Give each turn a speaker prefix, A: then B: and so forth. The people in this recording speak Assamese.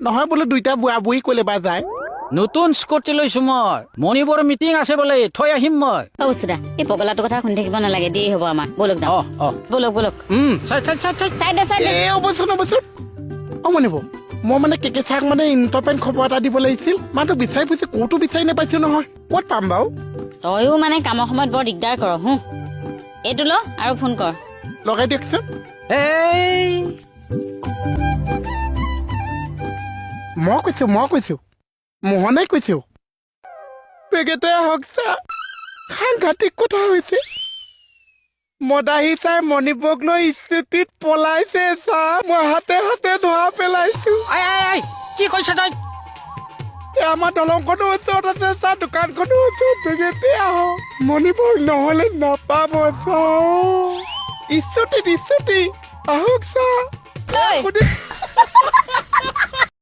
A: নহয় বোলো দুইটা বুঢ়া বুঢ়ী কলে বা যায়
B: নতুন স্কুটি লৈছো মই মণিপুৰৰ মিটিং আছে বোলে থৈ আহিম মই
C: বস্তুদা এই পগলাটোৰ কথা শুনি থাকিব নালাগে দেৰি হ'ব আমাৰ বলক যাওঁ বলক বলক
B: চাই
C: চাই দে
A: এই অৱশ্যে অমনিব মই মানে কেকে চাক মানে ইণ্টাৰপেণ্ট খবৰ এটা দিব লাগিছিল মানুহটো বিচাৰি ফুৰিছে ক'তো বিচাৰি নাপাইছো নহয় ক'ত পাম বাৰু
C: তয়ো মানে কামৰ সময়ত বৰ দিগদাৰ কৰ এইটো ল আৰু ফোন কৰ
A: লগাই দিয়কচোন
B: এই
A: মই কৈছো মোহনে কৈছো পেকেটে হওক চা সাংঘাতিক কথা হৈছে মদাহী চাই মণিপুৰক লৈ স্কুটিত পলাইছে চা মই হাতে হাতে ধৰা পেলাইছো
B: কি কৈছ তই
A: আমাৰ দলংখনো ওচৰত আছে চা দোকানখনো ওচৰত পেকেটে আহক মণিপুৰ নহলে নাপাব চা স্কুটি আহক চা